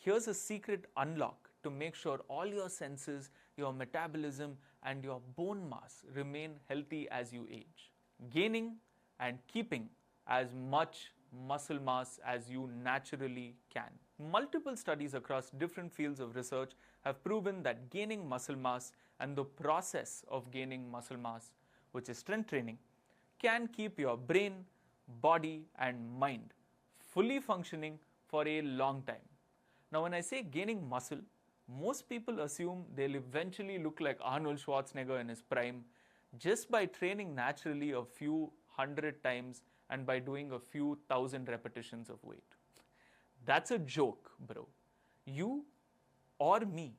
Here's a secret unlock to make sure all your senses, your metabolism, and your bone mass remain healthy as you age. Gaining and keeping as much muscle mass as you naturally can. Multiple studies across different fields of research have proven that gaining muscle mass and the process of gaining muscle mass, which is strength training, can keep your brain, body, and mind fully functioning for a long time. Now, when I say gaining muscle, most people assume they'll eventually look like Arnold Schwarzenegger in his prime just by training naturally a few hundred times and by doing a few thousand repetitions of weight. That's a joke, bro. You or me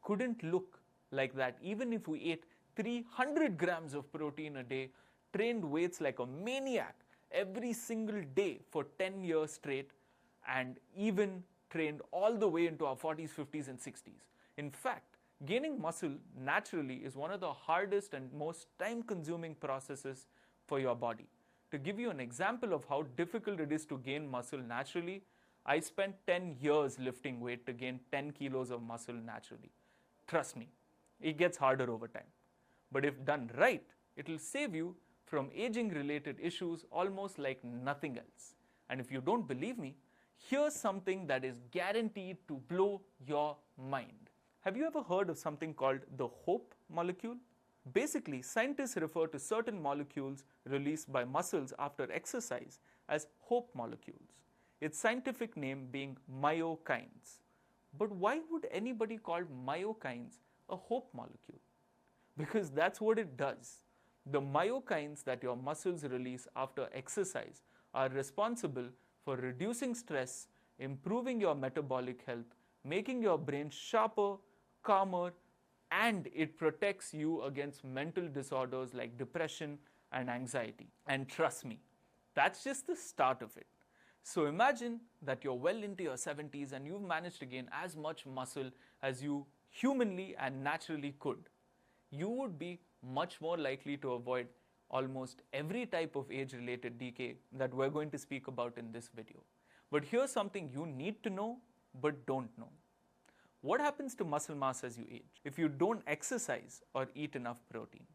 couldn't look like that even if we ate 300 grams of protein a day, trained weights like a maniac every single day for 10 years straight, and even trained all the way into our 40s, 50s, and 60s. In fact, gaining muscle naturally is one of the hardest and most time-consuming processes for your body. To give you an example of how difficult it is to gain muscle naturally, I spent 10 years lifting weight to gain 10 kilos of muscle naturally. Trust me, it gets harder over time. But if done right, it will save you from aging-related issues almost like nothing else. And if you don't believe me, here's something that is guaranteed to blow your mind. Have you ever heard of something called the hope molecule? Basically, scientists refer to certain molecules released by muscles after exercise as hope molecules, its scientific name being myokines. But why would anybody call myokines a hope molecule? Because that's what it does. The myokines that your muscles release after exercise are responsible for reducing stress, improving your metabolic health, making your brain sharper, calmer, and it protects you against mental disorders like depression and anxiety. And trust me, that's just the start of it. So imagine that you're well into your 70s and you've managed to gain as much muscle as you humanly and naturally could. You would be much more likely to avoid almost every type of age-related decay that we're going to speak about in this video. But here's something you need to know but don't know. What happens to muscle mass as you age if you don't exercise or eat enough protein?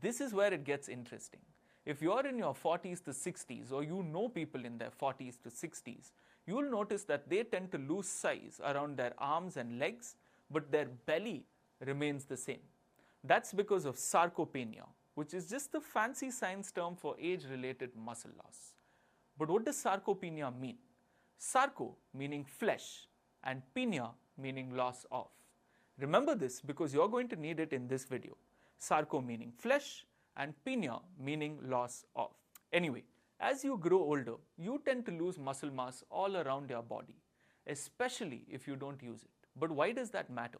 This is where it gets interesting. If you're in your 40s to 60s, or you know people in their 40s to 60s, you'll notice that they tend to lose size around their arms and legs, but their belly remains the same. That's because of sarcopenia, which is just the fancy science term for age-related muscle loss. But what does sarcopenia mean? Sarco meaning flesh and penia meaning loss of. Remember this because you're going to need it in this video. Sarco meaning flesh and penia meaning loss of. Anyway, as you grow older, you tend to lose muscle mass all around your body, especially if you don't use it. But why does that matter?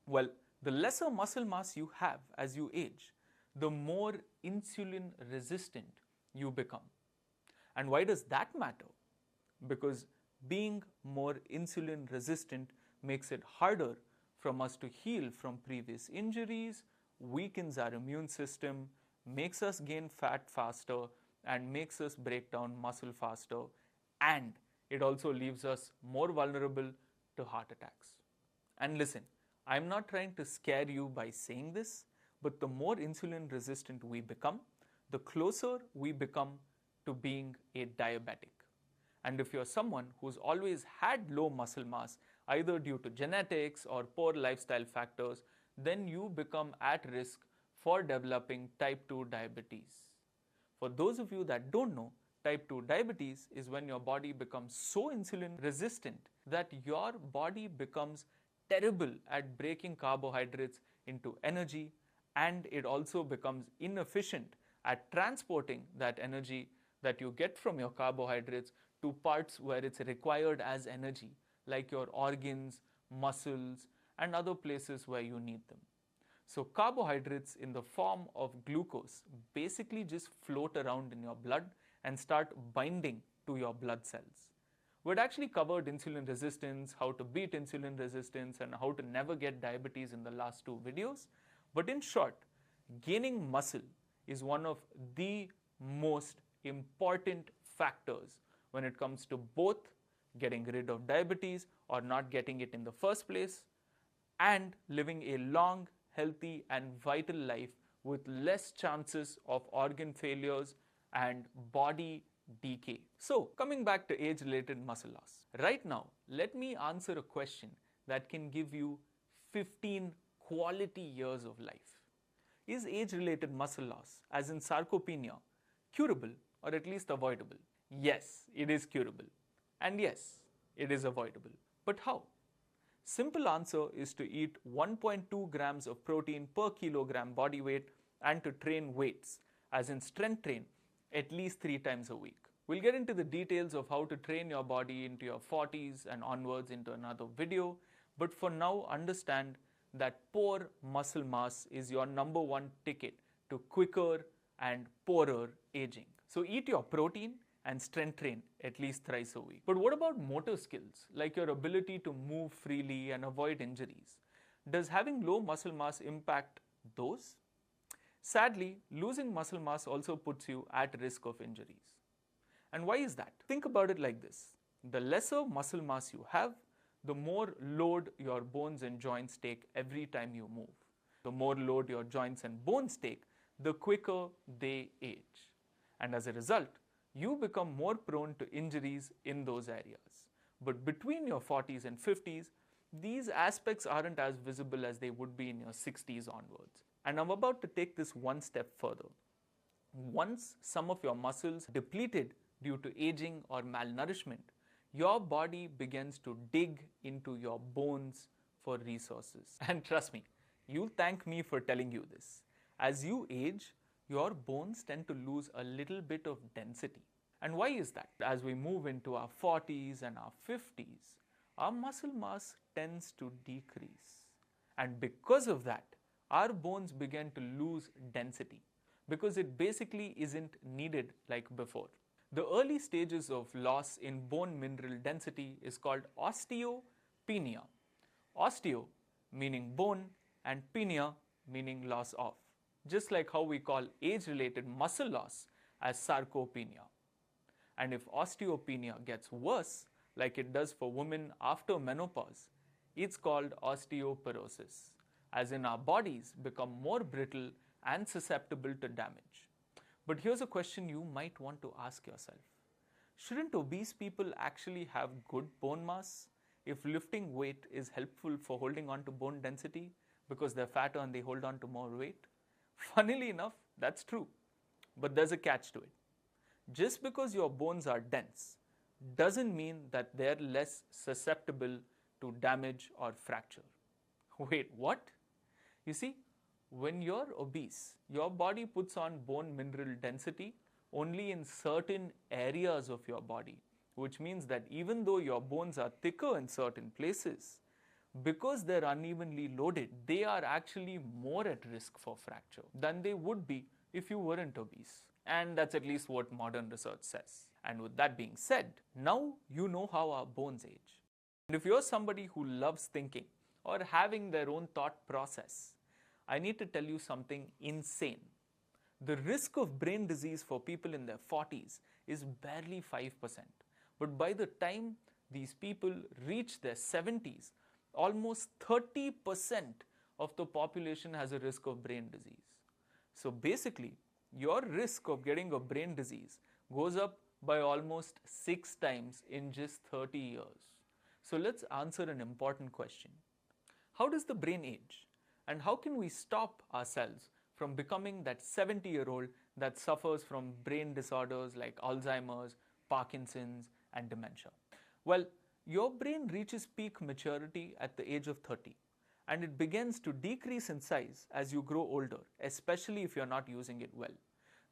Well, the lesser muscle mass you have as you age, the more insulin resistant you become. And why does that matter? Because being more insulin resistant makes it harder from us to heal from previous injuries, weakens our immune system, makes us gain fat faster, and makes us break down muscle faster, and it also leaves us more vulnerable to heart attacks. And listen, I'm not trying to scare you by saying this, but the more insulin resistant we become, the closer we become to being a diabetic. And if you're someone who's always had low muscle mass, either due to genetics or poor lifestyle factors, then you become at risk for developing type 2 diabetes. For those of you that don't know, type 2 diabetes is when your body becomes so insulin resistant that your body becomes terrible at breaking carbohydrates into energy, and it also becomes inefficient at transporting that energy that you get from your carbohydrates to parts where it's required as energy, like your organs, muscles, and other places where you need them. So carbohydrates in the form of glucose basically just float around in your blood and start binding to your blood cells. We'd actually covered insulin resistance, how to beat insulin resistance, and how to never get diabetes in the last 2 videos. But in short, gaining muscle is one of the most important factors when it comes to both getting rid of diabetes or not getting it in the first place, and living a long, healthy and vital life with less chances of organ failures and body decay. So, coming back to age-related muscle loss. Right now, let me answer a question that can give you 15 quality years of life. Is age-related muscle loss, as in sarcopenia, curable or at least avoidable? Yes, it is curable. And yes, it is avoidable. But how? Simple answer is to eat 1.2 grams of protein per kilogram body weight and to train weights, as in strength train, at least 3 times a week. We'll get into the details of how to train your body into your 40s and onwards into another video, but for now understand that poor muscle mass is your number one ticket to quicker and poorer aging. So eat your protein and strength train at least thrice a week. But what about motor skills, like your ability to move freely and avoid injuries? Does having low muscle mass impact those? Sadly, losing muscle mass also puts you at risk of injuries. And why is that? Think about it like this. The lesser muscle mass you have, the more load your bones and joints take every time you move. The more load your joints and bones take, the quicker they age. And as a result, you become more prone to injuries in those areas. But between your 40s and 50s, these aspects aren't as visible as they would be in your 60s onwards. And I'm about to take this one step further. Once some of your muscles depleted due to aging or malnourishment, your body begins to dig into your bones for resources. And trust me, you'll thank me for telling you this. As you age, your bones tend to lose a little bit of density. And why is that? As we move into our 40s and our 50s, our muscle mass tends to decrease. And because of that, our bones begin to lose density because it basically isn't needed like before. The early stages of loss in bone mineral density is called osteopenia. Osteo meaning bone and penia meaning loss of. Just like how we call age-related muscle loss as sarcopenia. And if osteopenia gets worse, like it does for women after menopause, it's called osteoporosis, as in our bodies become more brittle and susceptible to damage. But here's a question you might want to ask yourself. Shouldn't obese people actually have good bone mass if lifting weight is helpful for holding on to bone density because they're fatter and they hold on to more weight? Funnily enough, that's true. But there's a catch to it. Just because your bones are dense doesn't mean that they're less susceptible to damage or fracture. Wait, what? You see, when you're obese, your body puts on bone mineral density only in certain areas of your body, which means that even though your bones are thicker in certain places, because they're unevenly loaded, they are actually more at risk for fracture than they would be if you weren't obese. And that's at least what modern research says. And with that being said, now you know how our bones age. And if you're somebody who loves thinking or having their own thought process, I need to tell you something insane. The risk of brain disease for people in their 40s is barely 5%. But by the time these people reach their 70s, almost 30% of the population has a risk of brain disease. So basically, your risk of getting a brain disease goes up by almost 6 times in just 30 years. So let's answer an important question. How does the brain age? And how can we stop ourselves from becoming that 70-year-old that suffers from brain disorders like Alzheimer's, Parkinson's, and dementia? Well, your brain reaches peak maturity at the age of 30, and it begins to decrease in size as you grow older, especially if you're not using it well.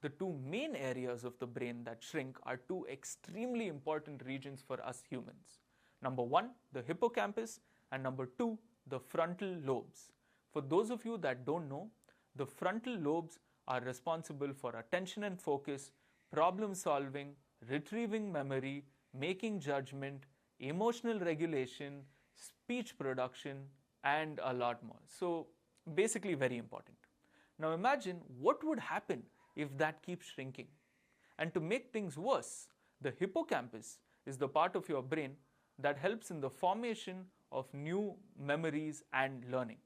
The two main areas of the brain that shrink are two extremely important regions for us humans. Number one, the hippocampus, and number two, the frontal lobes. For those of you that don't know, the frontal lobes are responsible for attention and focus, problem solving, retrieving memory, making judgment, emotional regulation, speech production, and a lot more. So basically very important. Now imagine what would happen if that keeps shrinking. And to make things worse, the hippocampus is the part of your brain that helps in the formation of new memories and learning.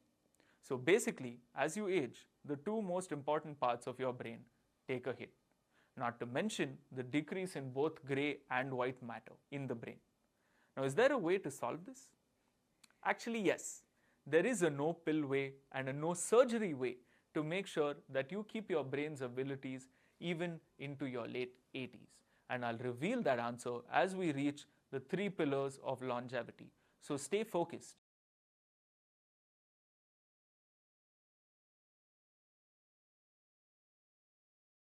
So basically, as you age, the two most important parts of your brain take a hit, not to mention the decrease in both gray and white matter in the brain. Now, is there a way to solve this? Actually, yes. There is a no pill way and a no surgery way to make sure that you keep your brain's abilities even into your late 80s. And I'll reveal that answer as we reach the 3 pillars of longevity. So stay focused.